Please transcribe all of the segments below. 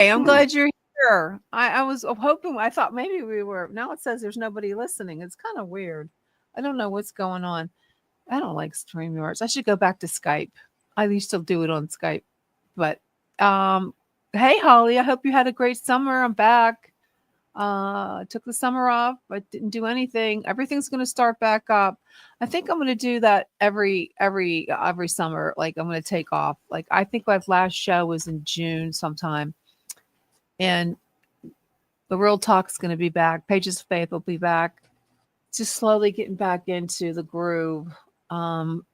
I'm glad you're here. I was hoping, I thought maybe we were. Now it says there's nobody listening. It's kind of weird. I don't know what's going on. I don't like StreamYards. I should go back to Skype. I used to do it on Skype. But hey Holly, I hope you had a great summer. I'm back. Took the summer off, but didn't do anything. Everything's going to start back up. I think I'm going to do that every summer. Like I'm going to take off. Like I think my last show was in June sometime, and the real talk's going to be back. Pages of Faith will be back. Just slowly getting back into the groove. Um,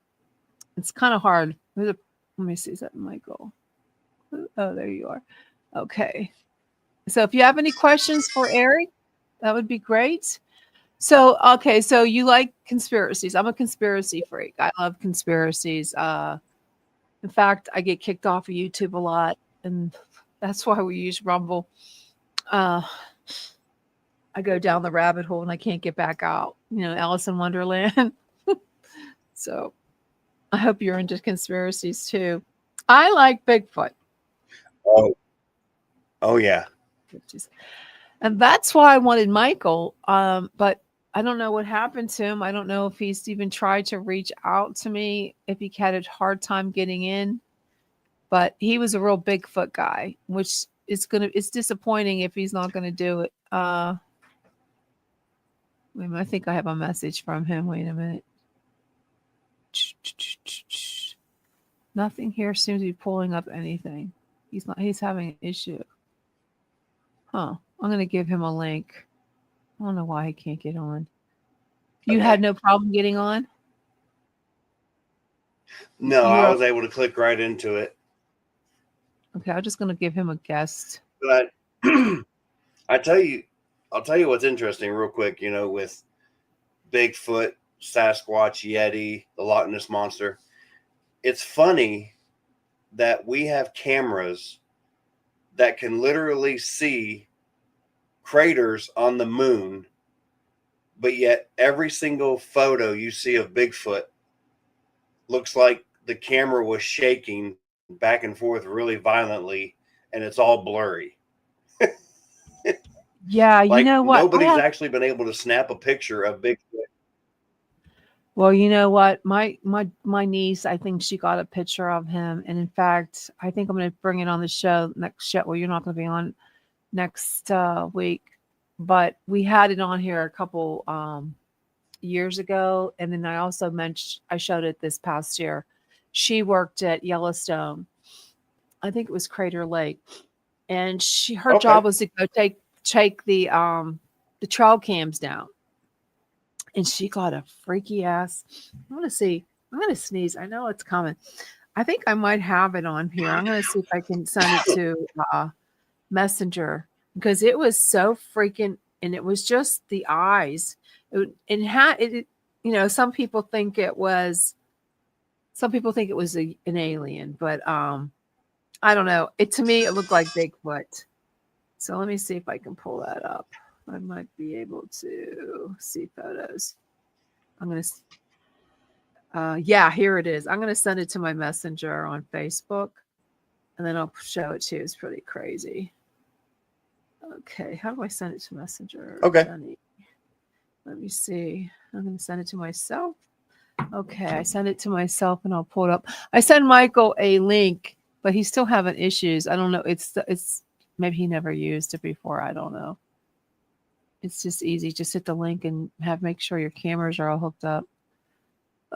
it's kind of hard. Let me see. Is that Michael? Oh, there you are. Okay. So if you have any questions for Eric, that would be great. So, okay, so you like conspiracies. I'm a conspiracy freak. I love conspiracies. In fact, I get kicked off of YouTube a lot, and that's why we use Rumble. Uh, I go down the rabbit hole and I can't get back out. Alice in Wonderland. So I hope you're into conspiracies too. I like Bigfoot. Oh, oh yeah. And that's why I wanted Michael. But I don't know what happened to him. I don't know if he's even tried to reach out to me, if he had a hard time getting in. But he was a real Bigfoot guy, which it's disappointing if he's not gonna do it. Wait a minute, I think I have a message from him. Wait a minute. Nothing here seems to be pulling up anything. He's having an issue. Huh. I'm going to give him a link. I don't know why he can't get on. You had no problem getting on? No, I was able to click right into it. Okay, I'm just going to give him a guest. But I'll tell you what's interesting real quick, with Bigfoot, Sasquatch, Yeti, the Loch Ness Monster. It's funny that we have cameras that can literally see craters on the moon, but yet every single photo you see of Bigfoot looks like the camera was shaking back and forth really violently, and it's all blurry. Yeah, you know what? Nobody's actually been able to snap a picture of Bigfoot. Well, you know what? My niece, I think she got a picture of him, and in fact, I think I'm going to bring it on the show next show. Well, you're not going to be on next week, but we had it on here a couple years ago, and then I also I showed it this past year. She worked at Yellowstone. I think it was Crater Lake, and her job was to go take the trail cams down. And she got a freaky ass. I'm going to sneeze. I know it's coming. I think I might have it on here. I'm going to see if I can send it to Messenger, because it was so freaking, and it was just the eyes. Some people think it was an alien, but I don't know. To me, it looked like Bigfoot. So let me see if I can pull that up. I might be able to see photos. I'm going to, yeah, here it is. I'm going to send it to my messenger on Facebook, and then I'll show it to you. It's pretty crazy. Okay. How do I send it to Messenger? Okay. Jennie? Let me see. I'm going to send it to myself. Okay. I send it to myself and I'll pull it up. I send Michael a link, but he's still having issues. I don't know. It's maybe he never used it before. I don't know. It's just easy. Just hit the link and make sure your cameras are all hooked up.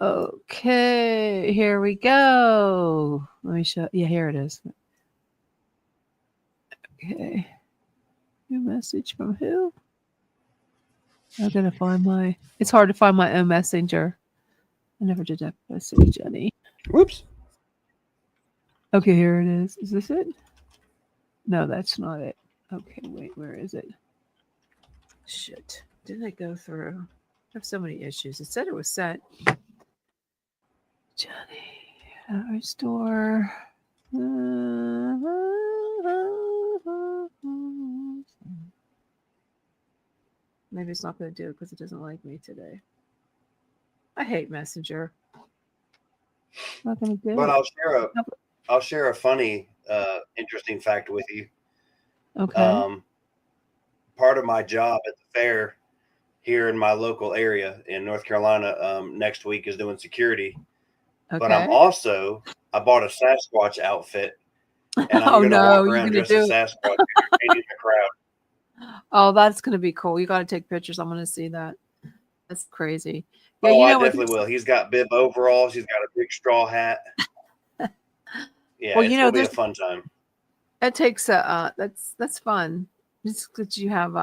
Okay, here we go. Let me show. Yeah, here it is. Okay. New message from who? I'm gonna find it's hard to find my own messenger. I never did that message, Jennie. Whoops. Okay, here it is. Is this it? No, that's not it. Okay, wait, where is it? Shit. Didn't I go through? I have so many issues. It said it was sent. Jennie, restore. Maybe it's not going to do it because it doesn't like me today. I hate Messenger. Not going to do but it. I'll share a funny, interesting fact with you. Okay. Part of my job at the fair here in my local area in North Carolina next week is doing security. But Okay. I bought a Sasquatch outfit, and I'm Oh going to no, walk you're around gonna dressed as do it. Sasquatch, entertaining the crowd. Oh, that's gonna be cool. You got to take pictures. I'm gonna see that. That's crazy. Yeah, Oh, you I know what? definitely will. He's got bib overalls. He's got a big straw hat. Yeah, Well, it's you know, going to be a there's fun time. that takes a that's fun. It's that you have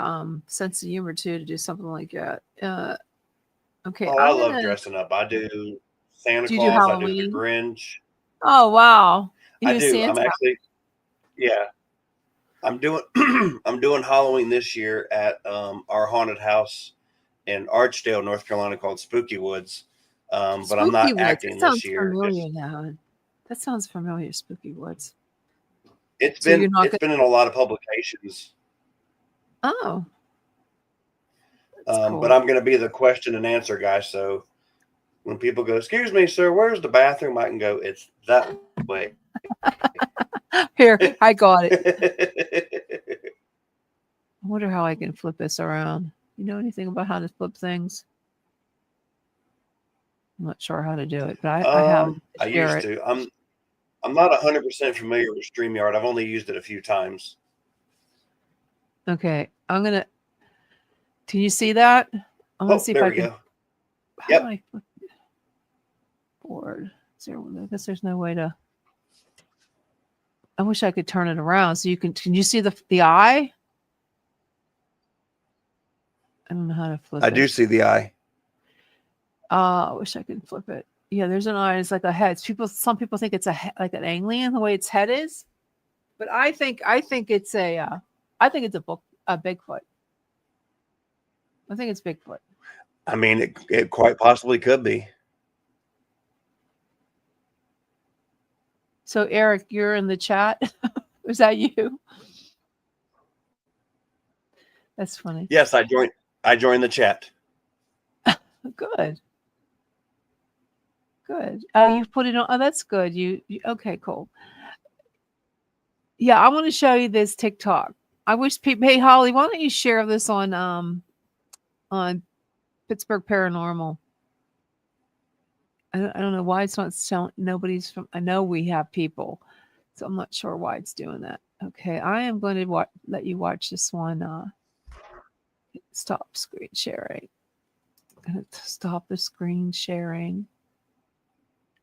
sense of humor too to do something like that. Okay, Oh, I I'm love gonna. dressing up. I do Santa Do you do Claus. I do the Halloween? Grinch. Oh wow, you I do do. I'm Santa. actually, yeah, I'm doing I'm doing Halloween this year at our haunted house in Archdale, North Carolina, called Spooky Woods. But I'm Spooky not Woods. That acting this sounds year. familiar now. That sounds familiar, Spooky Woods. It's So you're not it's gonna. been in a lot of publications. Oh, that's But cool. I'm going to be the question and answer guy. So when people go, "Excuse me, sir, where's the bathroom?" I can go, "It's that way." Here, I got it. I wonder how I can flip this around. You know anything about how to flip things? I'm not sure how to do it, but I have it I to share used it. to. I'm not 100% familiar with StreamYard. I've only used it a few times. Okay, I'm gonna. Can you see that? I'm gonna Oh, see if there I we can. go. How do Yep. I flip it forward? I guess there's no way to. I wish I could turn it around so you can. Can you see the eye? I don't know how to flip I it. do see the eye. I wish I could flip it. Yeah, there's an eye. It's like a head. Some people think it's like an alien the way its head is, but I think it's I think it's a Bigfoot. I think it's Bigfoot. I mean, it quite possibly could be. So Eric, you're in the chat. Was that you? That's funny. Yes, I joined the chat. Good. Good. Oh, you put it on. Oh, that's good. Okay, cool. Yeah, I want to show you this TikTok. I wish people. Hey, Holly, why don't you share this on Pittsburgh Paranormal? I don't know why it's not showing. Nobody's from. I know we have people, so I'm not sure why it's doing that. Okay, I am going to let you watch this one. Stop screen sharing. Stop the screen sharing.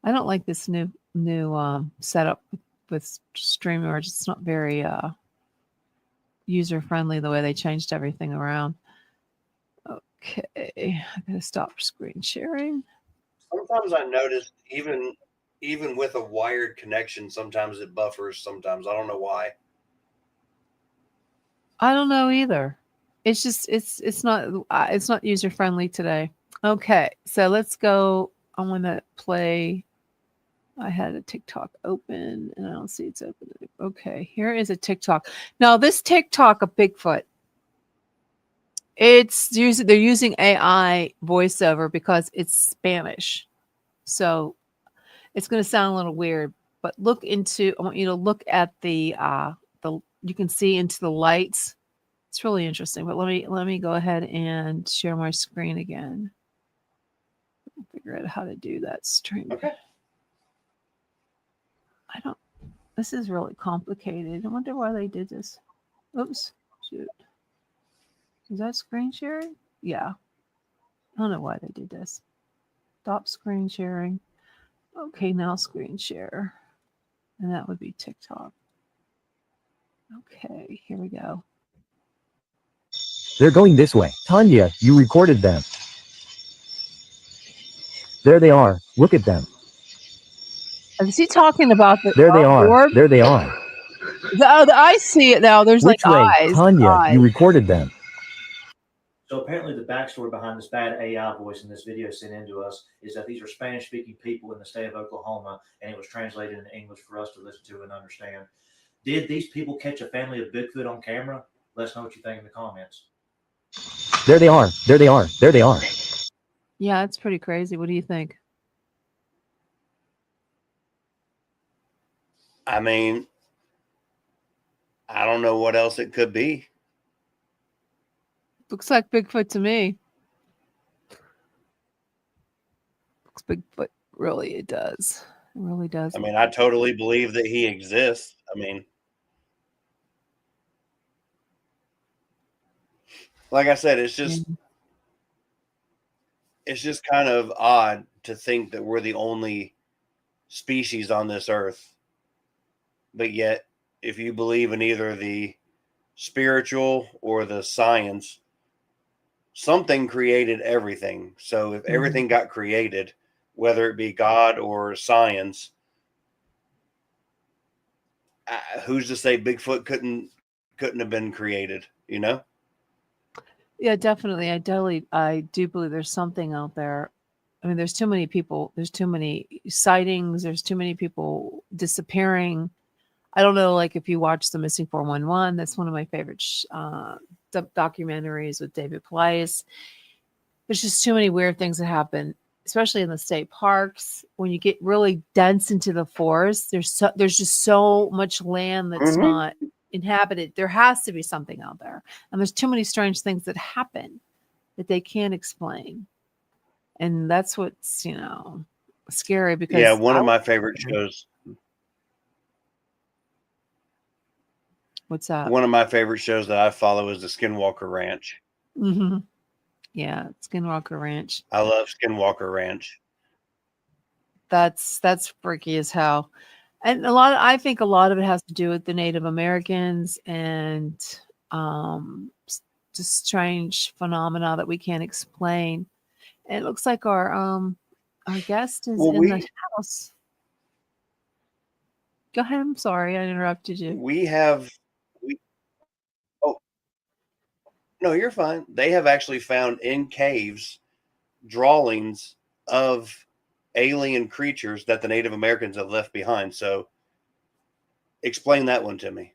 I don't like this new setup with StreamYard. It's not very user friendly the way they changed everything around. Okay, I'm gonna stop screen sharing. Sometimes I notice even with a wired connection, sometimes it buffers. Sometimes I don't know why. I don't know either. It's just it's not user friendly today. Okay, so let's go. I want to play. I had a TikTok open and I don't see it's open. Okay, here is a TikTok. Now this TikTok of Bigfoot, they're using AI voiceover because it's Spanish. So it's going to sound a little weird, but I want you to look at the you can see into the lights. It's really interesting, but let me go ahead and share my screen again. Figure out how to do that stream. Okay. I don't This is really complicated. I wonder why they did this. Oops. Shoot. Is that screen sharing? Yeah. I don't know why they did this. Stop screen sharing. Okay, now screen share. And that would be TikTok. Okay, here we go. They're going this way. Tanya, you recorded them. There they are. Look at them. Is he talking about the There they are. orb? There they are. I see it now. There's like Which way? eyes. Tanya, you Eyes. recorded them. So apparently the backstory behind this bad AI voice in this video sent in to us is that these are Spanish-speaking people in the state of Oklahoma, and it was translated into English for us to listen to and understand. Did these people catch a family of Bigfoot on camera? Let us know what you think in the comments. There they are. There they are. There they are. Yeah, it's pretty crazy. What do you think? I mean, I don't know what else it could be. Looks like Bigfoot to me. Looks Bigfoot. Really, it does. It really does. I mean, I totally believe that he exists. I mean, like I said, it's just kind of odd to think that we're the only species on this earth. But yet, if you believe in either the spiritual or the science, something created everything. So if everything got created, whether it be God or science, who's to say Bigfoot couldn't have been created, you know? Yeah, definitely. I do believe there's something out there. I mean, there's too many people. There's too many sightings. There's too many people disappearing. I don't know, like if you watch The Missing 411, that's one of my favorite documentaries with David Polias. There's just too many weird things that happen, especially in the state parks. When you get really dense into the forest, there's just so much land that's not inhabited. There has to be something out there. And there's too many strange things that happen that they can't explain. And that's what's, scary because one of my favorite shows. What's that? One of my favorite shows that I follow is the Skinwalker Ranch. Mm-hmm. Yeah, Skinwalker Ranch. I love Skinwalker Ranch. That's freaky as hell. And I think a lot of it has to do with the Native Americans and just strange phenomena that we can't explain. And it looks like our guest is in the house. Go ahead. I'm sorry, I interrupted you. No, you're fine. They have actually found in caves drawings of alien creatures that the Native Americans have left behind. So explain that one to me,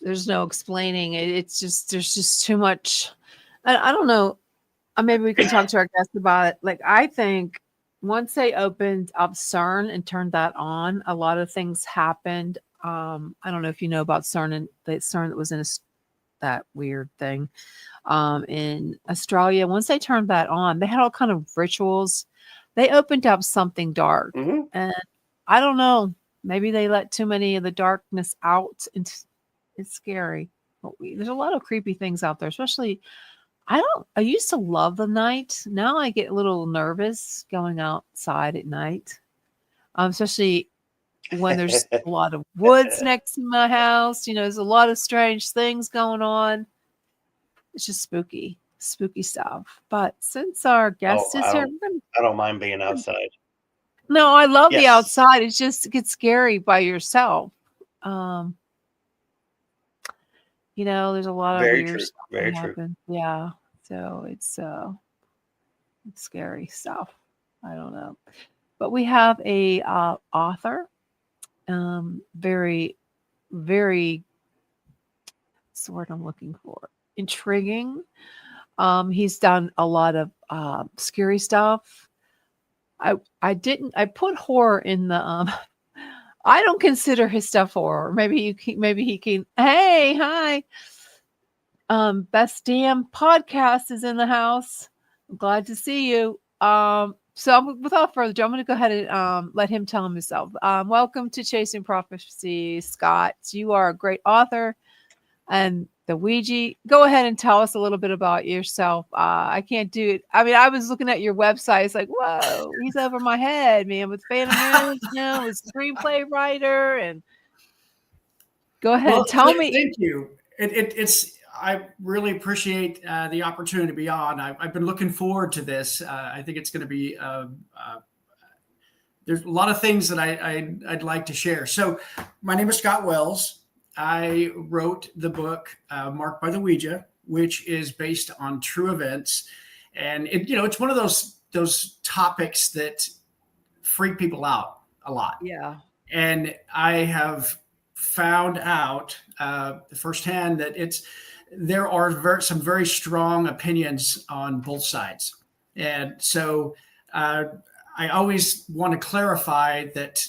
There's no explaining it. It's just, there's just too much. I don't know. Maybe we can talk to our guest about it. Like, I think once they opened up CERN and turned that on, a lot of things happened. I don't know if you know about CERN and the CERN that was in that weird thing in Australia. Once they turned that on, they had all kind of rituals. They opened up something dark, and I don't know. Maybe they let too many of the darkness out, and it's scary. But there's a lot of creepy things out there, especially. I used to love the night. Now I get a little nervous going outside at night, especially when there's a lot of woods next to my house. There's a lot of strange things going on. It's just spooky stuff. But since our guest is here, I don't mind being outside. No, I love the outside. It just gets scary by yourself. There's a lot of weird stuff that happens. Yeah. So it's scary stuff. I don't know. But we have a author. Very, very, what's the word I'm looking for? Intriguing. He's done a lot of scary stuff. I put horror in the I don't consider his stuff horror. Maybe he can. Hey, hi. Best Damn Podcast is in the house. I'm glad to see you. So without further ado, I'm going to go ahead and let him tell himself. Welcome to Chasing Prophecy, Scott. You are a great author and the Ouija. Go ahead and tell us a little bit about yourself. I can't do it. I mean, I was looking at your website. It's like, whoa, he's over my head, man, with Phantom News, with screenplay writer. And go ahead and tell me. Thank you. I really appreciate the opportunity to be on. I've been looking forward to this. I think it's going to be, there's a lot of things that I'd like to share. So my name is Scott Wells. I wrote the book Marked by the Ouija, which is based on true events. And it's one of those topics that freak people out a lot. Yeah. And I have found out firsthand that there are some very strong opinions on both sides. And so I always want to clarify that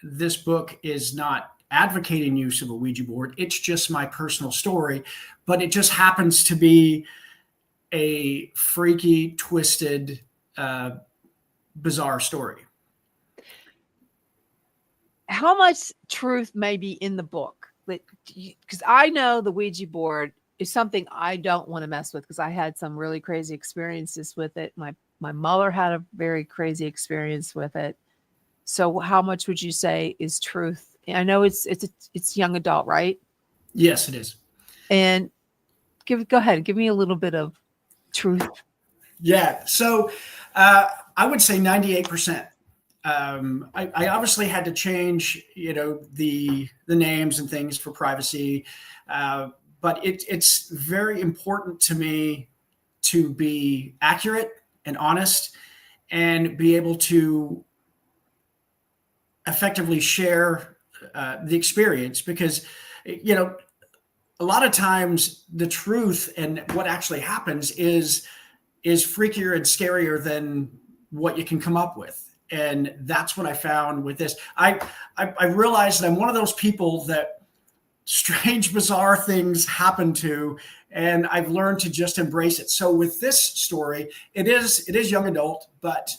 this book is not advocating use of a Ouija board. It's just my personal story, but it just happens to be a freaky, twisted, bizarre story. How much truth may be in the book? Because I know the Ouija board is something I don't want to mess with, because I had some really crazy experiences with it. My mother had a very crazy experience with it. So how much would you say is truth? I know it's young adult, right? Yes, it is. And go ahead, give me a little bit of truth. Yeah. So I would say 98%. I obviously had to change, the names and things for privacy. But it's very important to me to be accurate and honest and be able to effectively share the experience, because, a lot of times the truth and what actually happens is freakier and scarier than what you can come up with. And that's what I found with this. I realized that I'm one of those people that strange, bizarre things happen to, and I've learned to just embrace it. So with this story, it is young adult, but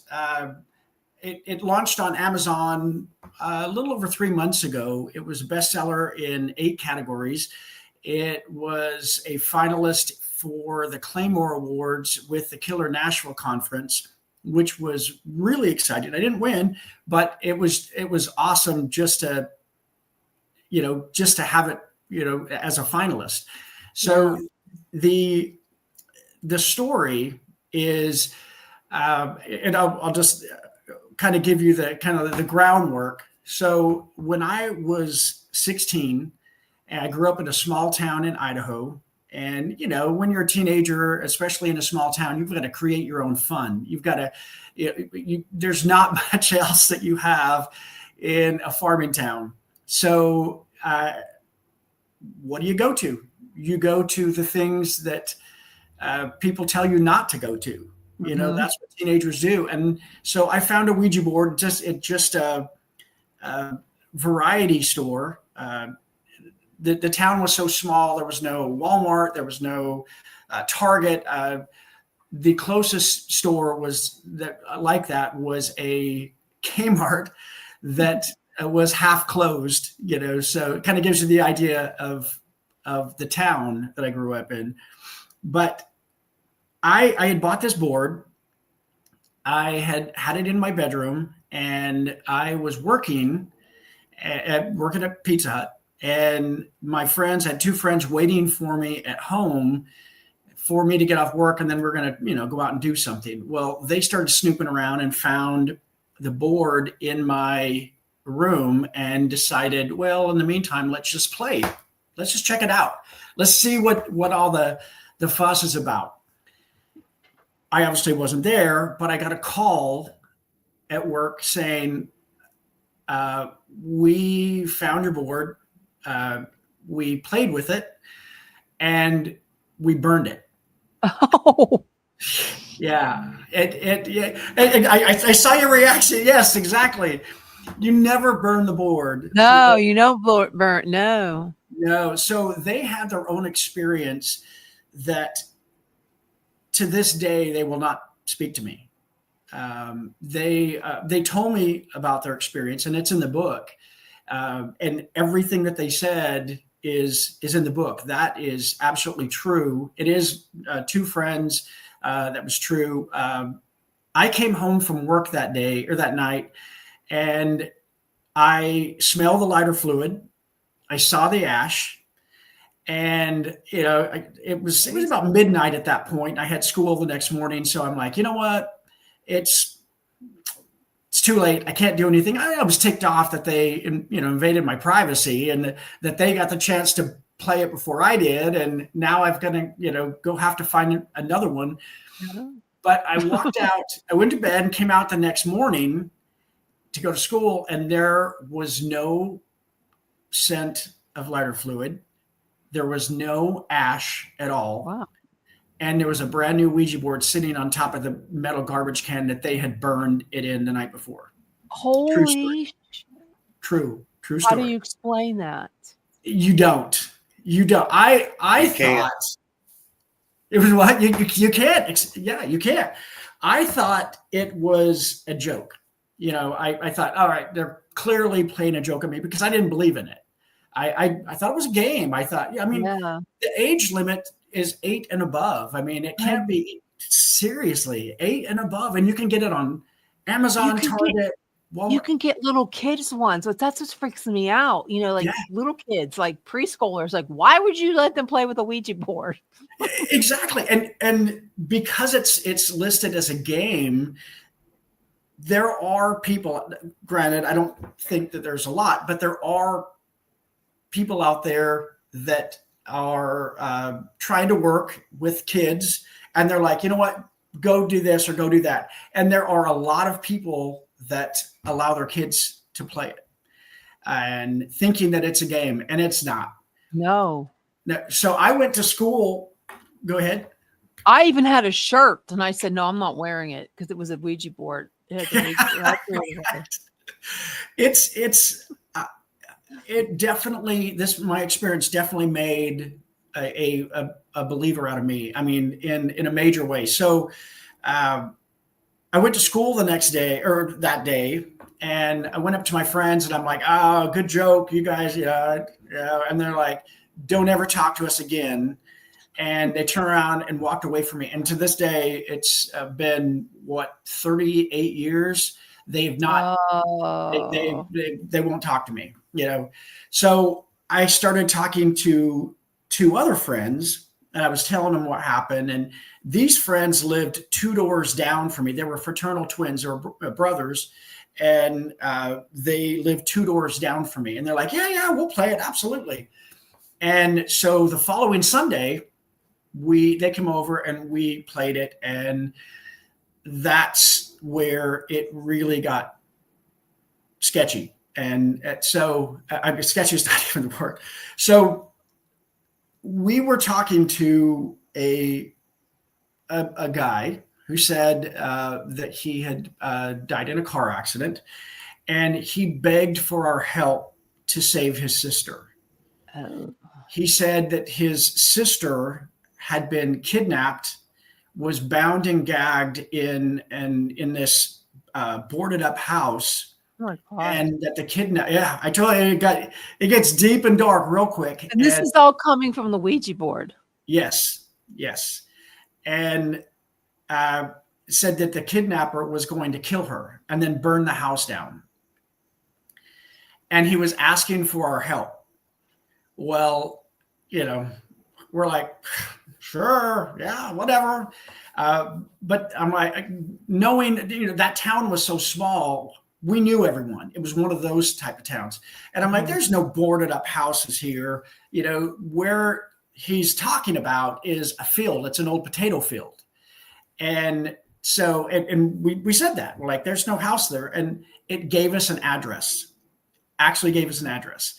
it launched on Amazon a little over 3 months ago. It was a bestseller in 8 categories. It was a finalist for the Claymore Awards with the Killer Nashville Conference, which was really exciting. I didn't win, but it was awesome just to have it, as a finalist. So the story is, and I'll just kind of give you the groundwork. So when I was 16, I grew up in a small town in Idaho. And, when you're a teenager, especially in a small town, you've got to create your own fun. You've got to, there's not much else that you have in a farming town. So what do you go to? You go to the things that people tell you not to go to. That's what teenagers do. And so I found a Ouija board just a variety store. The town was so small. There was no Walmart. There was no Target. The closest store was a Kmart that was half closed. So it kind of gives you the idea of the town that I grew up in. But I had bought this board. I had it in my bedroom, and I was working at Pizza Hut. And my friends had 2 friends waiting for me at home for me to get off work, and then we're going to, go out and do something. Well, they started snooping around and found the board in my room and decided, well, in the meantime, let's just play. Let's just check it out. Let's see what all the fuss is about. I obviously wasn't there, but I got a call at work saying, we found your board. We played with it and we burned it. Oh, yeah. And I saw your reaction. Yes, exactly. You never burn the board. no, you don't burn. No. So they had their own experience that to this day, they will not speak to me. They told me about their experience, and it's in the book. And everything that they said is in the book. That is absolutely true. It is 2 friends. That was true. I came home from work that night, and I smelled the lighter fluid. I saw the ash, and it was about midnight at that point. I had school the next morning, so I'm like, you know what? It's too late. I can't do anything. I was ticked off that they, invaded my privacy, and that they got the chance to play it before I did. And now I've got to, go have to find another one. Mm-hmm. But I walked out, I went to bed and came out the next morning to go to school, and there was no scent of lighter fluid. There was no ash at all. Wow. And there was a brand new Ouija board sitting on top of the metal garbage can that they had burned it in the night before. Holy. True True How do story. you explain that? You don't. I You can't. thought it was what you can't. Yeah, you can't. I thought it was a joke. I thought, all right, they're clearly playing a joke on me because I didn't believe in it. I thought it was a game. I thought, yeah, I mean, Yeah. the age limit is 8 and above. I mean, it can't be seriously 8 and above, and you can get it on Amazon, Target, Walmart. You can get little kids ones, but that's what freaks me out. Like Yeah. little kids, like preschoolers. Like, why would you let them play with a Ouija board? Exactly, and because it's listed as a game, there are people. Granted, I don't think that there's a lot, but there are people out there that are trying to work with kids, and they're like, you know what, go do this or go do that. And there are a lot of people that allow their kids to play it and thinking that it's a game, and it's not. No. So I went to school. Go ahead. I even had a shirt, and I said, no, I'm not wearing it because it was a Ouija board. It definitely, my experience definitely made a believer out of me. I mean, in a major way. So I went to school the next day or that day, and I went up to my friends and I'm like, oh, good joke, you guys. Yeah. And they're like, don't ever talk to us again. And they turned around and walked away from me. And to this day, it's been 38 years. They've not, they won't talk to me, So I started talking to 2 other friends, and I was telling them what happened. And these friends lived 2 doors down from me. They were fraternal twins or brothers, and they lived 2 doors down from me. And they're like, yeah, we'll play it. Absolutely. And so the following Sunday, they came over and we played it, and that's where it really got sketchy. And so sketchy is not even the word. So we were talking to a guy who said that he had died in a car accident, and he begged for our help to save his sister. He said that his sister had been kidnapped, was bound and gagged in this boarded up house. Oh, and that the kidnap. Yeah, I told you it gets deep and dark real quick. And this is all coming from the Ouija board. Yes. And said that the kidnapper was going to kill her and then burn the house down. And he was asking for our help. Well, we're like, sure, yeah, whatever. But I'm like, knowing that town was so small, we knew everyone. It was one of those type of towns. And I'm like, there's no boarded up houses here. Where he's talking about is a field. It's an old potato field. And so, and we said that. We're like, there's no house there. And it gave us an address. Actually gave us an address.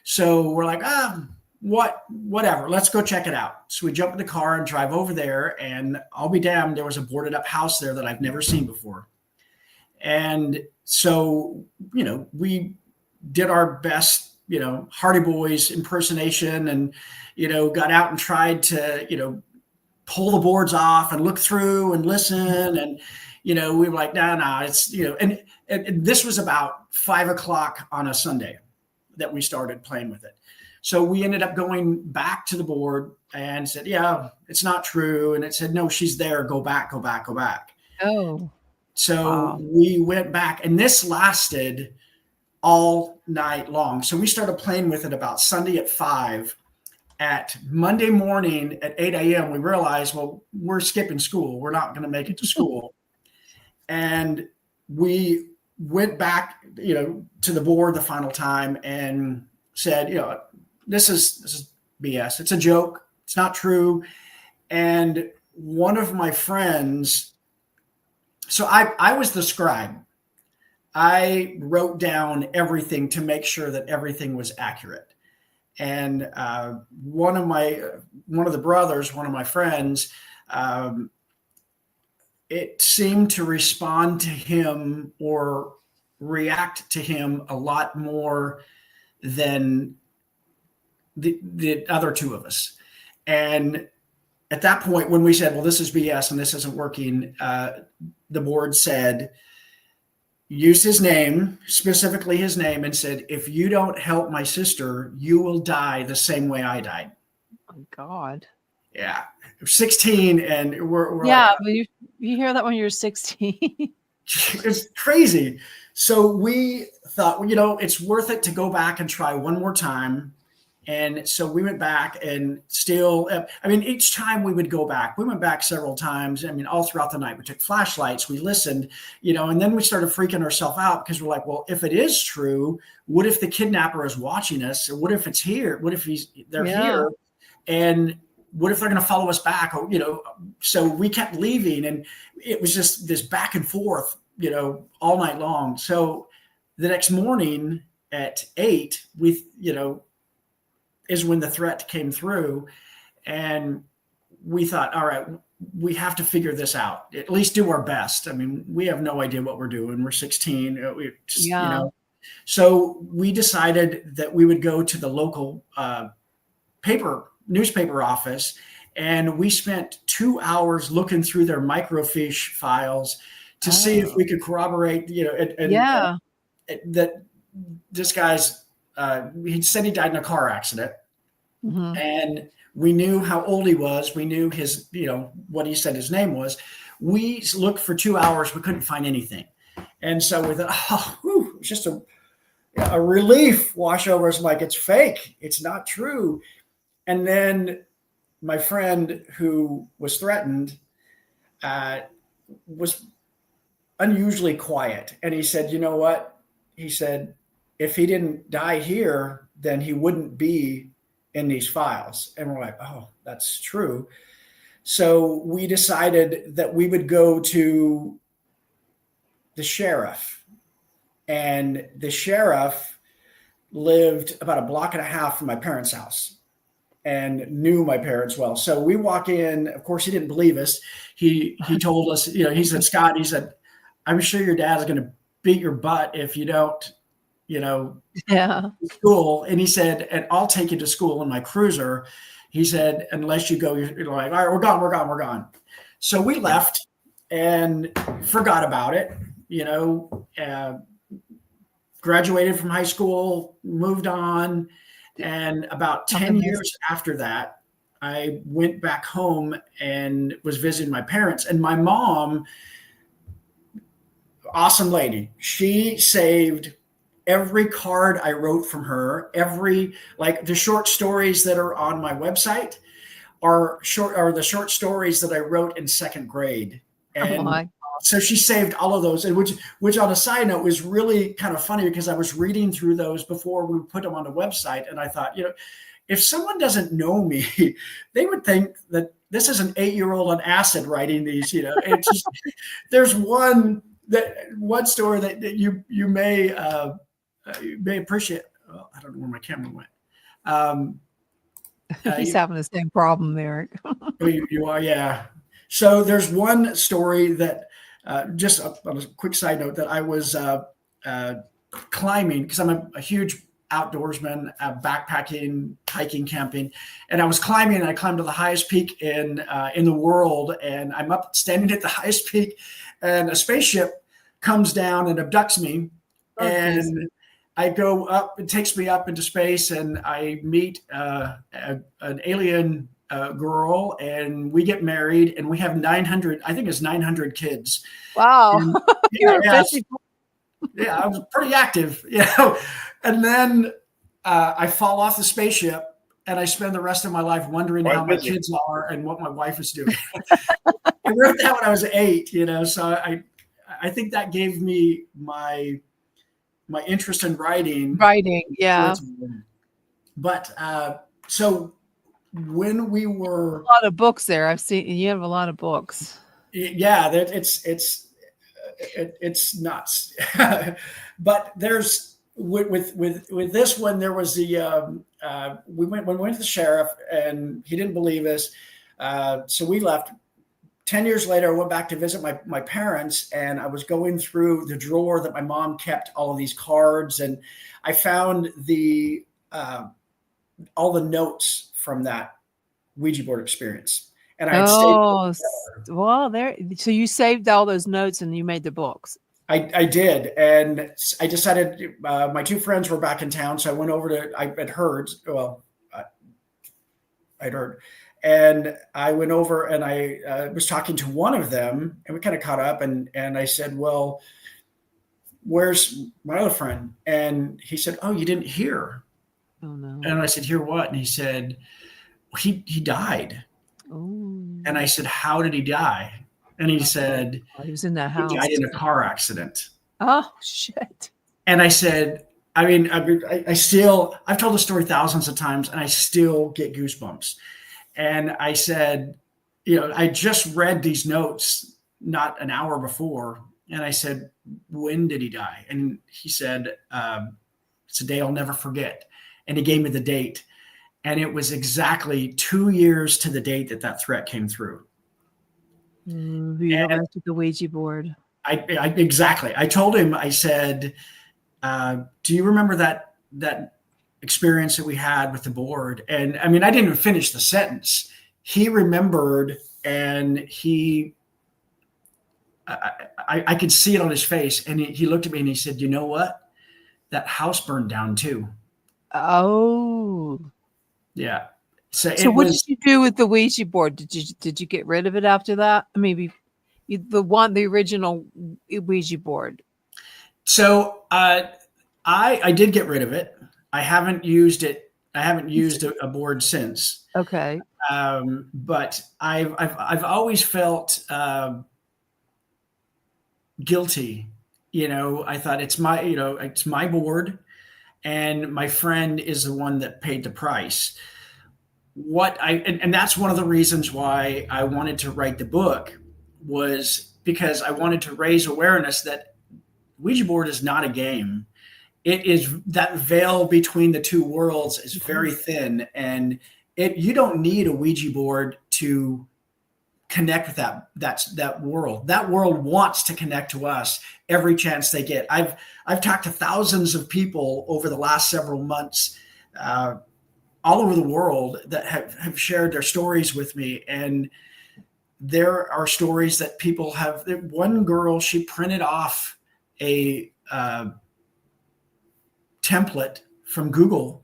So we're like, whatever, let's go check it out. So we jump in the car and drive over there, and I'll be damned, there was a boarded up house there that I've never seen before. And so, we did our best, Hardy Boys impersonation, and, got out and tried to, pull the boards off and look through and listen. And, we were like, nah, it's, and this was about 5:00 on a Sunday that we started playing with it. So we ended up going back to the board and said, yeah, it's not true. And it said, no, she's there. Go back. Oh. So we went back, and this lasted all night long. So we started playing with it about Sunday at 5. At Monday morning at 8 a.m., we realized, well, we're skipping school. We're not going to make it to school. And we went back, to the board the final time and said, this is BS. It's a joke. It's not true. And one of my friends, so I was the scribe. I wrote down everything to make sure that everything was accurate. And one of the brothers, one of my friends, it seemed to respond to him or react to him a lot more than the other two of us. And at that point, when we said, well, this is BS and this isn't working, the board said, used his name, specifically his name, and said, if you don't help my sister, you will die the same way I died. Oh my God. Yeah. 16 and we're yeah, like, but you hear that when you're 16. it's crazy. So we thought, it's worth it to go back and try one more time. And so we went back and still, each time we would go back, we went back several times. All throughout the night, we took flashlights, we listened, and then we started freaking ourselves out because we're like, well, if it is true, what if the kidnapper is watching us? Or what if it's here? What if they're here? And what if they're going to follow us back? Or, so we kept leaving and it was just this back and forth, all night long. So the next morning at 8, we, is when the threat came through, and we thought, all right, we have to figure this out, at least do our best. We have no idea what we're doing. We're 16, so we decided that we would go to the local newspaper office, and we spent 2 hours looking through their microfiche files to see if we could corroborate, that this guy's, he said he died in a car accident. Mm-hmm. And we knew how old he was. We knew his, what he said his name was. We looked for 2 hours. We couldn't find anything. And so we thought, it was just a relief wash over us. Like, it's fake. It's not true. And then my friend who was threatened was unusually quiet. And he said, you know what? He said, if he didn't die here, then he wouldn't be in these files. And we're like, oh, that's true. So we decided that we would go to the sheriff, and the sheriff lived about a block and a half from my parents' house and knew my parents well. So we walk in, of course, he didn't believe us. He told us, he said, Scott, he said, I'm sure your dad's going to beat your butt if you don't, school. And he said, and I'll take you to school in my cruiser. He said, unless you go, you're like, all right, we're gone. So we left and forgot about it, graduated from high school, moved on. And about 10 years after that, I went back home and was visiting my parents. And my mom, awesome lady, she saved every card I wrote from her, the short stories that are on my website are the short stories that I wrote in second grade. And so she saved all of those, and which on a side note was really kind of funny because I was reading through those before we put them on the website. And I thought, if someone doesn't know me, they would think that this is an 8-year-old on acid writing these, it's just, there's one story that you may appreciate. Oh, I don't know where my camera went. He's having the same problem, Eric. you are, yeah. So there's one story that, just on a quick side note, that I was climbing because I'm a huge outdoorsman, backpacking, hiking, camping, and I was climbing. And I climbed to the highest peak in the world, and I'm up standing at the highest peak, and a spaceship comes down and abducts me, and I go up. It takes me up into space, and I meet an alien girl, and we get married, and we have 900. I think it's 900 kids. Wow, yeah, I was pretty active, And then I fall off the spaceship, and I spend the rest of my life wondering how my kids are and what my wife is doing. I wrote that when I was 8, So I think that gave me my interest in writing. Yeah. But so when we were a lot of books there, I've seen you have a lot of books. Yeah, it's nuts. But there's with this one, there was the when we went to the sheriff, and he didn't believe us, so we left. 10 years later, I went back to visit my parents, and I was going through the drawer that my mom kept all of these cards, and I found all the notes from that Ouija board experience. And I had Oh, well, there. So you saved all those notes and you made the books. I did. And I decided my two friends were back in town. So I went over to, I'd heard, and I went over and I was talking to one of them, and we kind of caught up, and I said, well, where's my other friend? And he said, oh, you didn't hear. Oh, no. And I said, hear what? And he said, he died. Oh. And I said, how did he die? And he said, he was in that house. He died in a car accident. Oh, shit. And I said, I mean, I still, I've told the story thousands of times, and I still get goosebumps. And I said, you know, I just read these notes not an hour before. And I said, when did he die? And he said, it's a day I'll never forget. And he gave me the date. And it was exactly 2 years to the date that threat came through. You arrested the Ouija board. Exactly. I told him, I said, do you remember that experience that we had with the board? And I mean, I didn't even finish the sentence. He remembered, and I could see it on his face. And he looked at me and he said, you know what? That house burned down too. Oh. Yeah. So what did you do with the Ouija board? Did you get rid of it after that? Maybe the original Ouija board. So I did get rid of it. I haven't used it. I haven't used a board since. Okay. But I've always felt guilty. You know, I thought it's my board, and my friend is the one that paid the price. And that's one of the reasons why I wanted to write the book, was because I wanted to raise awareness that Ouija board is not a game. It is, that veil between the two worlds is very thin, and you don't need a Ouija board to connect with that world. That world wants to connect to us every chance they get. I've talked to thousands of people over the last several months, all over the world, that have shared their stories with me. And there are stories that people have. One girl, she printed off a template from Google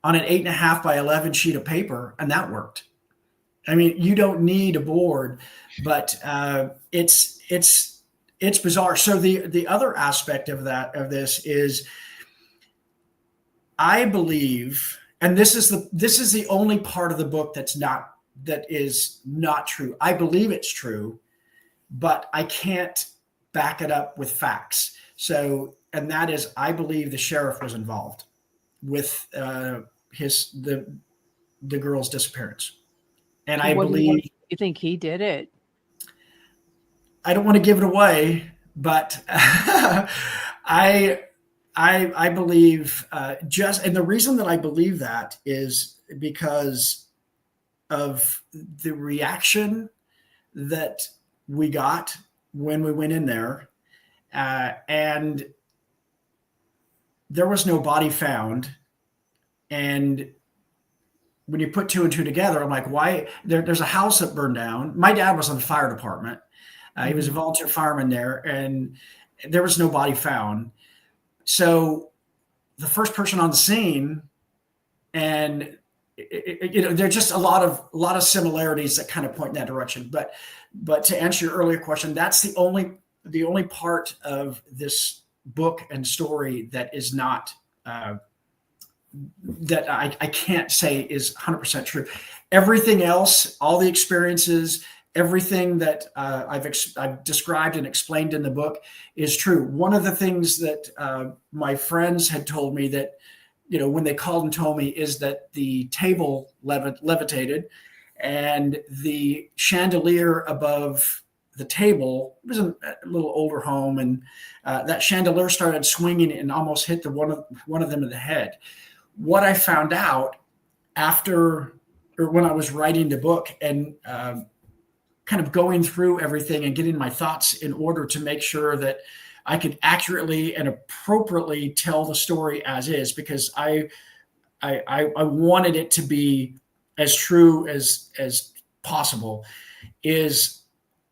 on an 8.5 by 11 sheet of paper, and that worked. I mean, you don't need a board, but it's bizarre. So the other aspect of this is, I believe, and this is the only part of the book that is not true. I believe it's true, but I can't back it up with facts. So, and that is, I believe the sheriff was involved with the girl's disappearance. And I believe, you think he did it? I don't want to give it away, but I believe and the reason that I believe that is because of the reaction that we got when we went in there, and there was no body found. And when you put two and two together, I'm like, why? There's a house that burned down. My dad was on the fire department. He was a volunteer fireman there, and there was no body found. So the first person on the scene, and there's just a lot of similarities that kind of point in that direction. But to answer your earlier question, that's the only part of this book and story that is not that I can't say is 100% true. Everything else, all the experiences, everything that I've described and explained in the book is true. One of the things that my friends had told me, that, when they called and told me, is that the table levitated, and the chandelier above the table, it was a little older home, and that chandelier started swinging and almost hit one of them in the head. What I found out when I was writing the book and kind of going through everything and getting my thoughts in order to make sure that I could accurately and appropriately tell the story as is, because I wanted it to be as true as possible. Is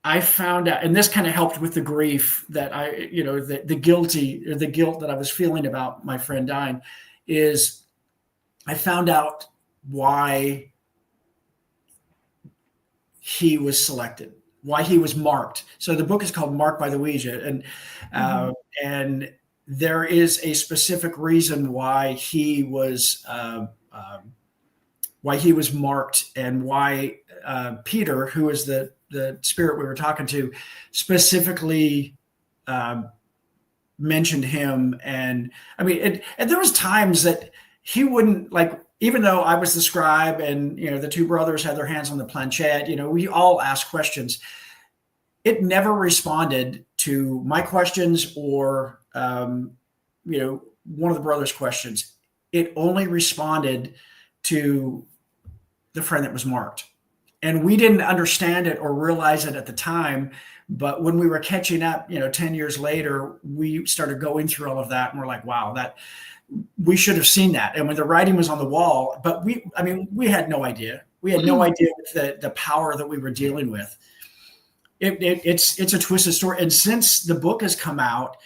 I found out, and this kind of helped with the grief that the guilt that I was feeling about my friend dying, is I found out why he was selected, why he was marked. So the book is called Marked by the Ouija, and there is a specific reason why he was marked, and why Peter, who is the spirit we were talking to, specifically mentioned him. And I mean, and there was times that he wouldn't, like, even though I was the scribe and, the two brothers had their hands on the planchette, we all asked questions. It never responded to my questions or, one of the brothers' questions. It only responded to the friend that was marked. And we didn't understand it or realize it at the time. But when we were catching up, 10 years later, we started going through all of that, and we're like, wow, that we should have seen that. And when the writing was on the wall, but we had no idea. We had no idea the power that we were dealing with. It's a twisted story. And since the book has come out,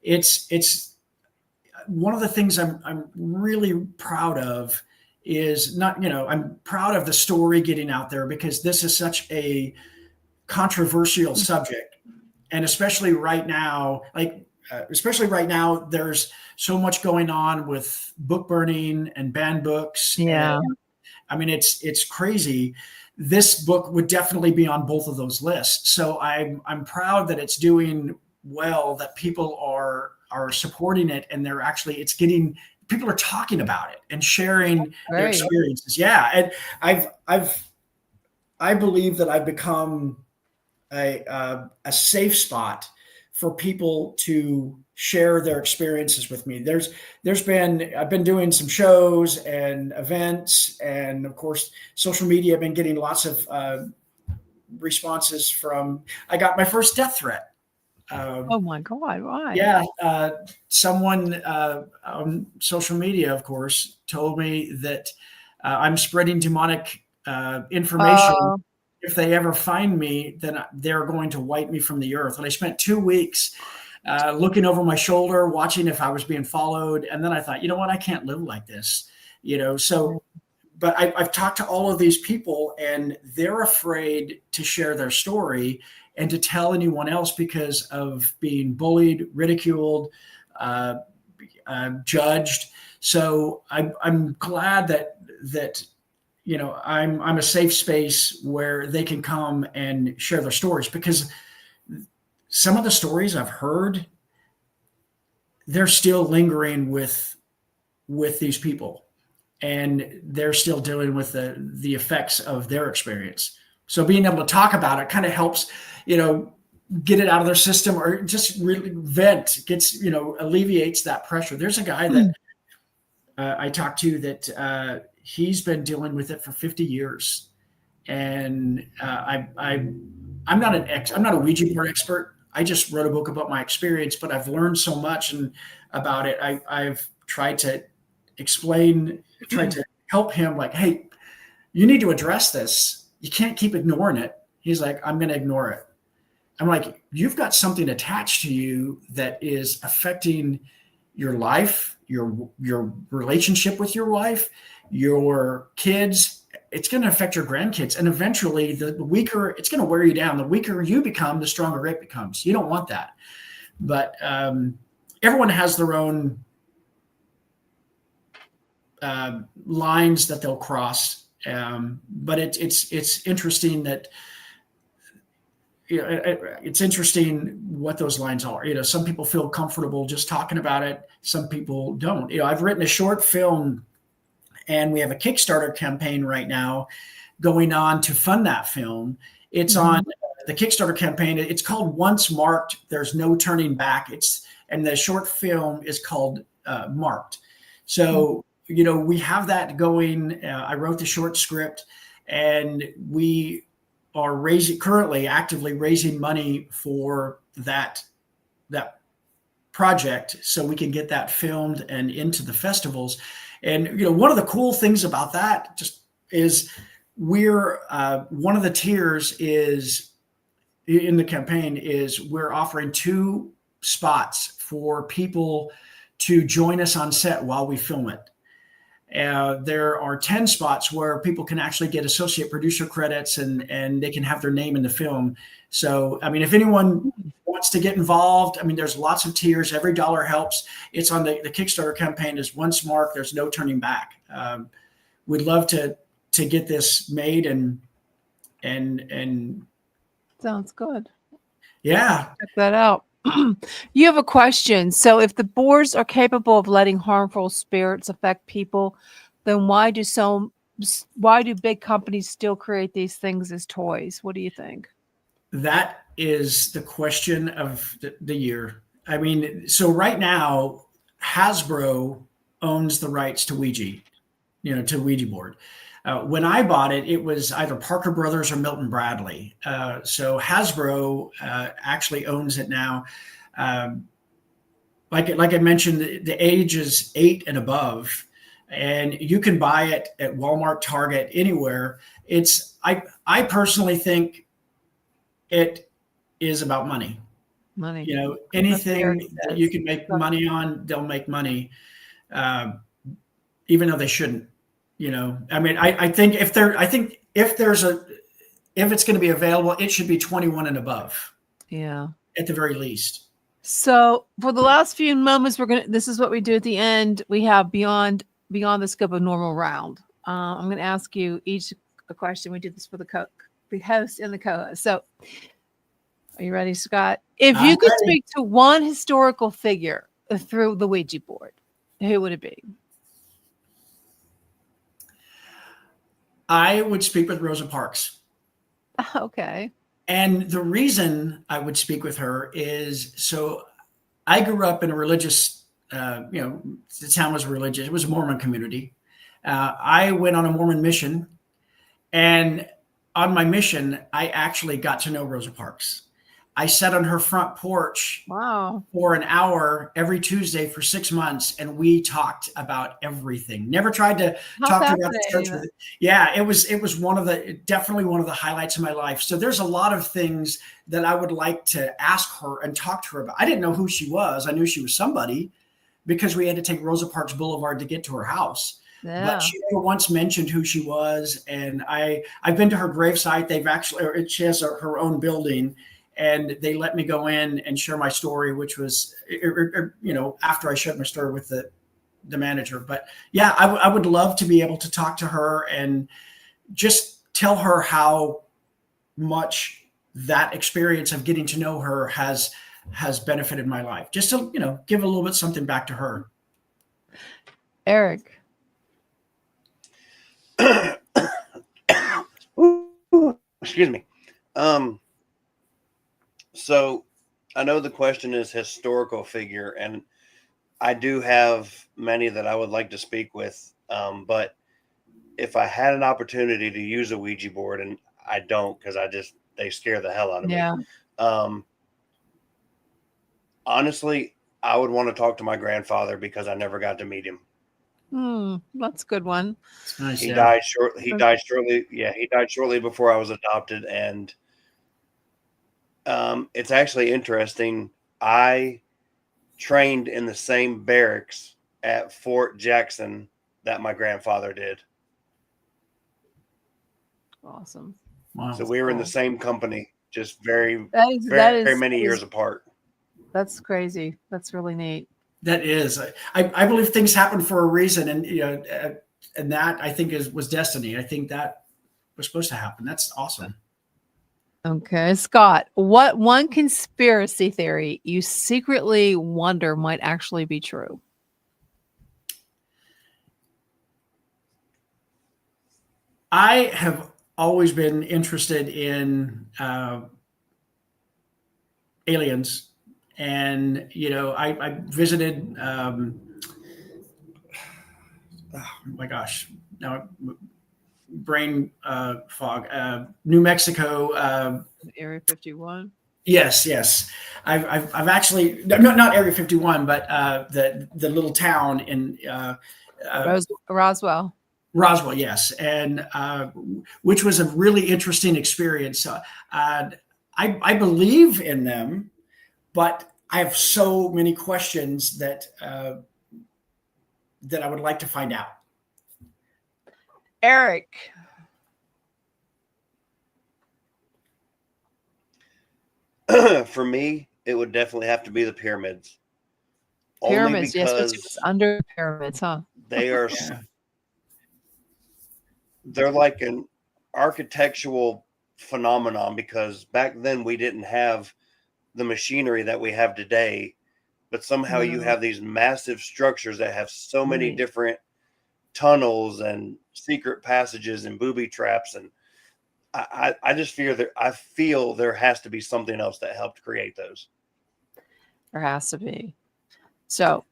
it's one of the things I'm really proud of is not, I'm proud of the story getting out there, because this is such a controversial subject. And especially right now, there's so much going on with book burning and banned books. Yeah. And, I mean, it's crazy. This book would definitely be on both of those lists. So I'm proud that it's doing well, that people are supporting it, and people are talking about it and sharing their experiences. Yeah. And I believe that I've become a safe spot for people to share their experiences with me. I've been doing some shows and events, and of course, social media. I've been getting lots of responses from, I got my first death threat. Oh my God, why? Yeah. Someone on social media, of course, told me that I'm spreading demonic information. If they ever find me, then they're going to wipe me from the earth. And I spent 2 weeks looking over my shoulder, watching if I was being followed. And then I thought, you know what, I can't live like this, so, but I've talked to all of these people, and they're afraid to share their story and to tell anyone else because of being bullied, ridiculed, judged. So I'm glad that I'm a safe space where they can come and share their stories, because some of the stories I've heard, they're still lingering with these people, and they're still dealing with the effects of their experience. So being able to talk about it kind of helps, get it out of their system, or just really vent, alleviates that pressure. There's a guy that I talked to that he's been dealing with it for 50 years. And I'm not a Ouija board expert. I just wrote a book about my experience, but I've learned so much about it. I've tried to help him, like, hey, you need to address this. You can't keep ignoring it. He's like, I'm going to ignore it. I'm like, you've got something attached to you that is affecting your life, your relationship with your wife, your kids. It's going to affect your grandkids. And eventually the weaker, it's going to wear you down. The weaker you become, the stronger it becomes. You don't want that. But everyone has their own lines that they'll cross. But it's interesting that, it's interesting what those lines are. Some people feel comfortable just talking about it. Some people don't. I've written a short film, and we have a Kickstarter campaign right now going on to fund that film. It's on the Kickstarter campaign. It's called Once Marked, There's No Turning Back. And the short film is called Marked. So, we have that going. I wrote the short script, and we are currently actively raising money for that project so we can get that filmed and into the festivals. And one of the cool things about that just is we're one of the tiers is in the campaign is we're offering 2 spots for people to join us on set while we film it. There are 10 spots where people can actually get associate producer credits and they can have their name in the film. So, I mean, if anyone wants to get involved, I mean, there's lots of tiers. Every dollar helps. It's on the Kickstarter campaign is once marked. There's no turning back. We'd love to get this made and Sounds good. yeah. Check that out. You have a question. So if the boards are capable of letting harmful spirits affect people, then why do big companies still create these things as toys? What do you think? That is the question of the year. I mean, so right now, Hasbro owns the rights to Ouija, to Ouija board. When I bought it, it was either Parker Brothers or Milton Bradley. So Hasbro actually owns it now. Like I mentioned, the age is 8 and above, and you can buy it at Walmart, Target, anywhere. I personally think it is about money. Money. Anything that you can make money on, they'll make money, even though they shouldn't. I mean, I think if it's going to be available, it should be 21 and above. Yeah. At the very least. So for the last few moments, this is what we do at the end. We have beyond the scope of normal round. I'm going to ask you each a question. We do this for the host and the co-host. So are you ready, Scott? If you could speak to one historical figure through the Ouija board, who would it be? I would speak with Rosa Parks. Okay. And the reason I would speak with her is, so I grew up in a religious, the town was religious. It was a Mormon community. I went on a Mormon mission, and on my mission, I actually got to know Rosa Parks. I sat on her front porch for an hour every Tuesday for 6 months, and we talked about everything. Never tried to talk to her about the church. Yeah, it was definitely one of the highlights of my life. So there's a lot of things that I would like to ask her and talk to her about. I didn't know who she was. I knew she was somebody because we had to take Rosa Parks Boulevard to get to her house. Yeah. But she never once mentioned who she was. And I've been to her gravesite. She has her own building. And they let me go in and share my story, which was, after I shared my story with the manager. But yeah, I would love to be able to talk to her and just tell her how much that experience of getting to know her has benefited my life. Just to, give a little bit something back to her. Eric. Excuse me. So I know the question is historical figure, and I do have many that I would like to speak with. But if I had an opportunity to use a Ouija board, and I don't, because they scare the hell out of me. Honestly, I would want to talk to my grandfather because I never got to meet him. That's a good one. Nice, he died shortly. Yeah, he died shortly before I was adopted, and it's actually interesting. I trained in the same barracks at Fort Jackson that my grandfather did. Awesome. Wow. So we were in the same company, just very many years apart. That's crazy. That's really neat. That is. I believe things happen for a reason, and and that I think was destiny. I think that was supposed to happen. That's awesome. Okay, Scott, what one conspiracy theory you secretly wonder might actually be true? I have always been interested in aliens, and I visited. Oh my gosh! Now brain fog. New Mexico. Area 51. Yes. I've actually not Area 51, but the little town in Roswell. Roswell, yes, and which was a really interesting experience. I believe in them, but I have so many questions that I would like to find out. Eric. For me, it would definitely have to be the pyramids. Pyramids, yes, what's under the pyramids, huh? They are, they're like an architectural phenomenon, because back then we didn't have the machinery that we have today, but somehow you have these massive structures that have so many different tunnels and secret passages and booby traps, and I just feel there has to be something else that helped create those. There has to be. So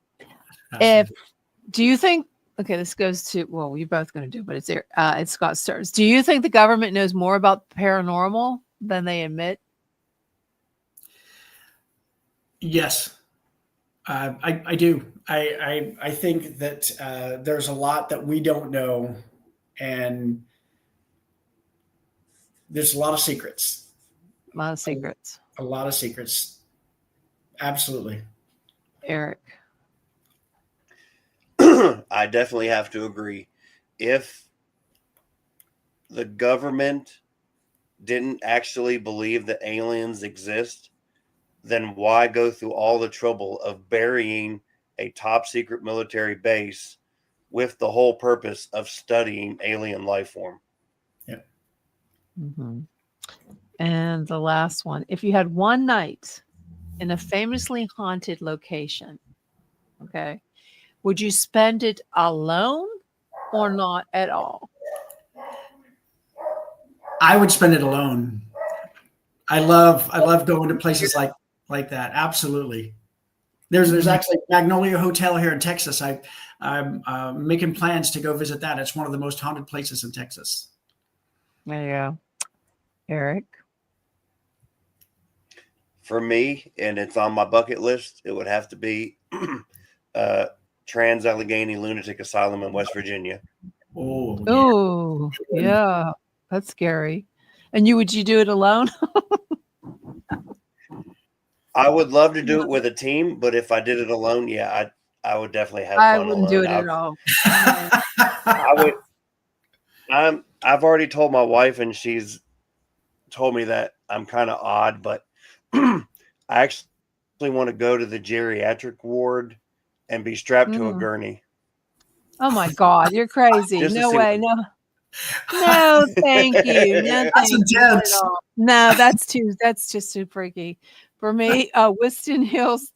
do you think, okay, this goes to, well, you're both going to do, but it's Scott Stearns. Do you think the government knows more about the paranormal than they admit? Yes, I do. I think that there's a lot that we don't know, and there's a lot of secrets. A lot of secrets. A lot of secrets. Absolutely. Eric. I definitely have to agree. If the government didn't actually believe that aliens exist, then why go through all the trouble of burying a top secret military base with the whole purpose of studying alien life form? Yeah. Mm-hmm. And the last one, if you had one night in a famously haunted location, okay, would you spend it alone or not at all? I would spend it alone. I love going to places like that. Absolutely. There's actually Magnolia Hotel here in Texas. I'm making plans to go visit that. It's one of the most haunted places in Texas. There you go. Eric? For me, and it's on my bucket list, it would have to be Trans-Allegheny Lunatic Asylum in West Virginia. Oh, yeah. That's scary. And would you do it alone? I would love to do it with a team, but if I did it alone, yeah, I would definitely have fun. I wouldn't do it at all. I would. I've already told my wife, and she's told me that I'm kind of odd, but I actually want to go to the geriatric ward and be strapped to a gurney. Oh my God, you're crazy. No way. No, thank you. No, that's intense. No, that's just too freaky. For me, Weston Hills,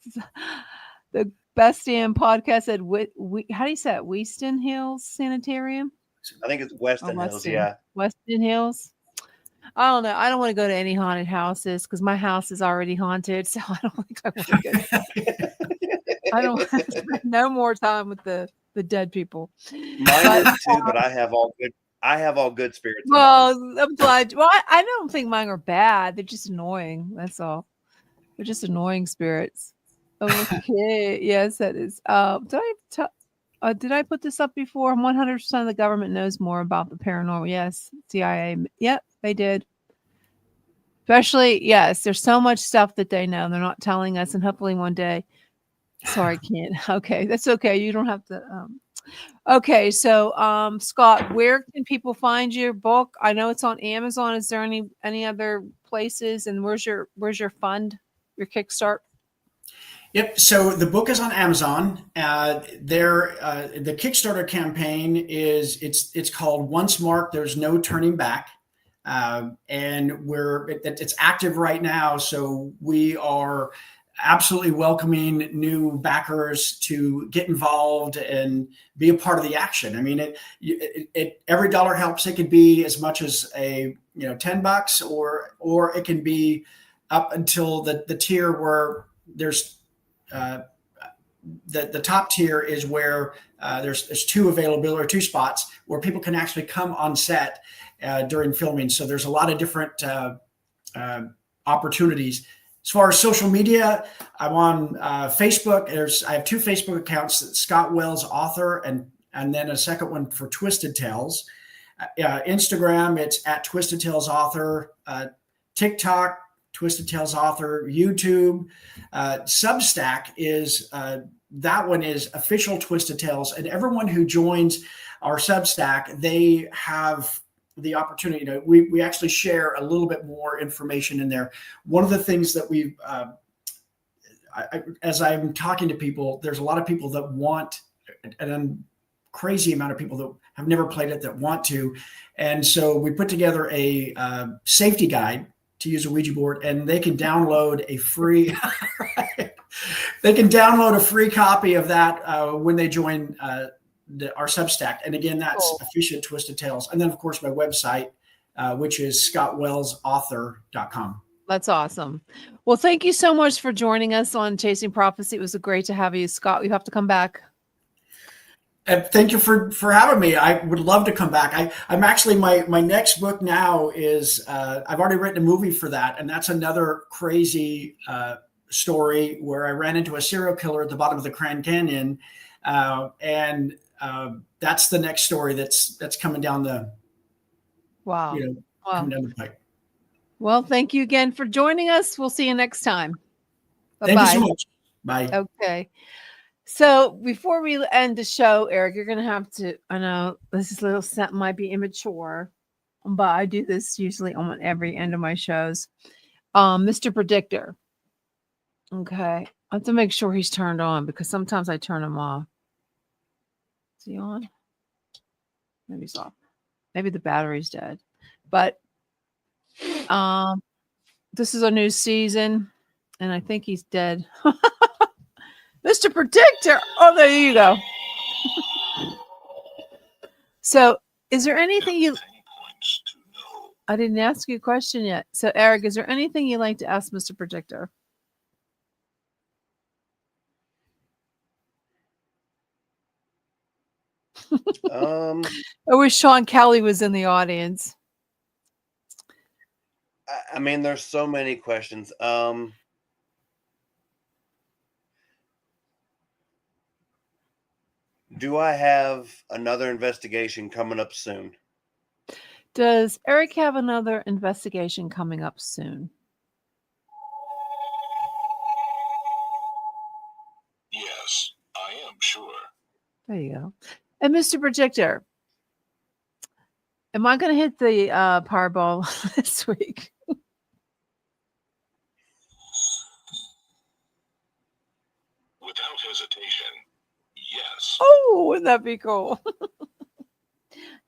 the Best Damn podcast said, how do you say it? Weston Hills Sanitarium? I think it's Weston Hills, yeah. Weston Hills. I don't know. I don't want to go to any haunted houses because my house is already haunted. So I don't think I want to go. I don't have no more time with the dead people. Mine is too, but I have all good spirits. Well, I'm glad. Well, I don't think mine are bad. They're just annoying. That's all. They're just annoying spirits. Okay. Yes, that is. Did I put this up before? 100% of the government knows more about the paranormal. Yes. CIA. Yep, they did. Especially, yes, there's so much stuff that they know. They're not telling us. And hopefully one day. Sorry, can't. Okay. That's okay. You don't have to. Okay. So, Scott, where can people find your book? I know it's on Amazon. Is there any other places? And where's your fund? Your Kickstart? Yep. So the book is on Amazon. The Kickstarter campaign it's called Once Marked, There's No Turning Back, and it's active right now. So we are absolutely welcoming new backers to get involved and be a part of the action. I mean, every dollar helps. It could be as much as $10, or it can be up until the tier where there's the top tier is where there's two available or two spots where people can actually come on set during filming. So there's a lot of different opportunities. As far as social media, I'm on Facebook. I have two Facebook accounts: Scott Wells Author, and then a second one for Twisted Tales. Instagram, it's at Twisted Tales Author. TikTok, Twisted Tales Author. YouTube, Substack is that one is official Twisted Tales, and everyone who joins our Substack, they have the opportunity to, we actually share a little bit more information in there. One of the things that we've, as I'm talking to people, there's a lot of people that want, and crazy amount of people that have never played it that want to. And so we put together a safety guide to use a Ouija board, and they can download a free, they can download a free copy of that when they join our Substack. And again, that's official Twisted Tales. And then of course my website, which is scottwellsauthor.com. That's awesome. Well, thank you so much for joining us on Chasing Prophecy. It was great to have you, Scott. You have to come back. Thank you for having me. I would love to come back. I'm actually, my next book now is, I've already written a movie for that. And that's another crazy story where I ran into a serial killer at the bottom of the Grand Canyon. And that's the next story that's coming down the, wow. Coming down the pipe. Well, thank you again for joining us. We'll see you next time. Bye-bye. Thank you so much. Bye. Okay. So before we end the show, Eric, you're going to have to, I know this is a little something might be immature, but I do this usually on every end of my shows. Mr. Predictor. Okay. I have to make sure he's turned on because sometimes I turn him off. Is he on? Maybe he's off. Maybe the battery's dead. But this is a new season, and I think he's dead. Mr. Predictor. Oh, there you go. So, is there anything you... I didn't ask you a question yet. So, Eric, is there anything you'd like to ask Mr. Predictor? I wish Sean Kelly was in the audience. I mean, there's so many questions. Do I have another investigation coming up soon? Does Eric have another investigation coming up soon? Yes, I am sure. There you go. And Mr. Predictor, am I going to hit the Powerball this week? Without hesitation, yes. Oh, wouldn't that be cool?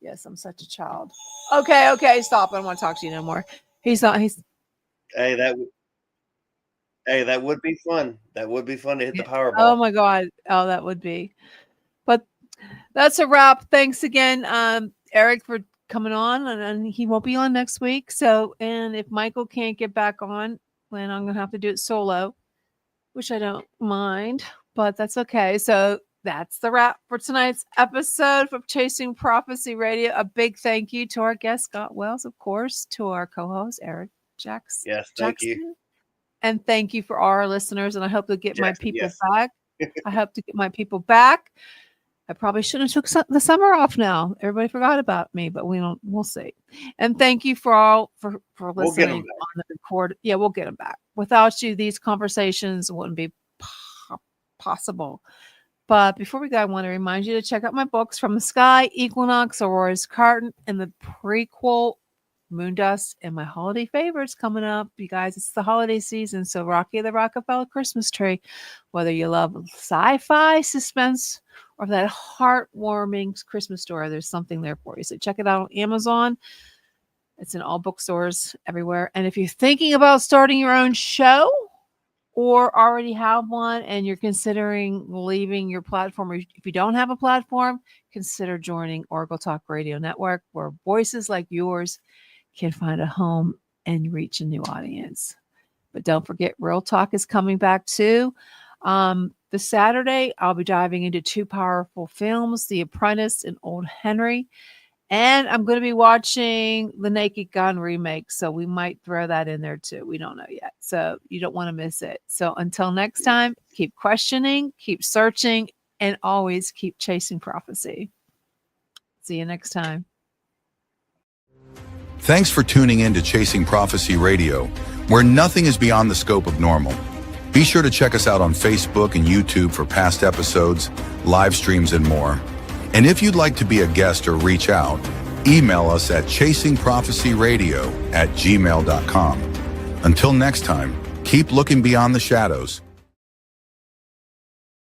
Yes, I'm such a child. Okay, stop. I don't want to talk to you no more. He's not. He's. Hey, that would be fun. That would be fun to hit the Powerball. Oh my God. Oh, that would be. But that's a wrap. Thanks again, Eric, for coming on, and he won't be on next week. So, and if Michael can't get back on, then I'm gonna have to do it solo, which I don't mind, but that's okay. So that's the wrap for tonight's episode of Chasing Prophecy Radio. A big thank you to our guest, Scott Wells, of course, to our co-host, Eric Jackson. Yes, thank you. And thank you for our listeners. And I hope to get my people back. I hope to get my people back. I probably shouldn't have took the summer off now. Everybody forgot about me, but we'll see. And thank you for all for listening on the record. Yeah, we'll get them back. Without you, these conversations wouldn't be possible. But before we go, I want to remind you to check out my books, From the Sky, Equinox, Aurora's Carton, and the prequel, Moondust, and my holiday favorites coming up. You guys, it's the holiday season, so Rocky the Rockefeller Christmas Tree. Whether you love sci-fi, suspense, or that heartwarming Christmas story, there's something there for you. So check it out on Amazon. It's in all bookstores everywhere. And if you're thinking about starting your own show or already have one and you're considering leaving your platform, or if you don't have a platform, consider joining Oracle Talk Radio Network, where voices like yours can find a home and reach a new audience. But don't forget, Real Talk is coming back too. This Saturday, I'll be diving into 2 powerful films, The Apprentice and Old Henry. And I'm going to be watching the Naked Gun remake. So we might throw that in there too. We don't know yet. So you don't want to miss it. So until next time, keep questioning, keep searching, and always keep chasing prophecy. See you next time. Thanks for tuning in to Chasing Prophecy Radio, where nothing is beyond the scope of normal. Be sure to check us out on Facebook and YouTube for past episodes, live streams, and more. And if you'd like to be a guest or reach out, email us at chasingprophecyradio@gmail.com. Until next time, keep looking beyond the shadows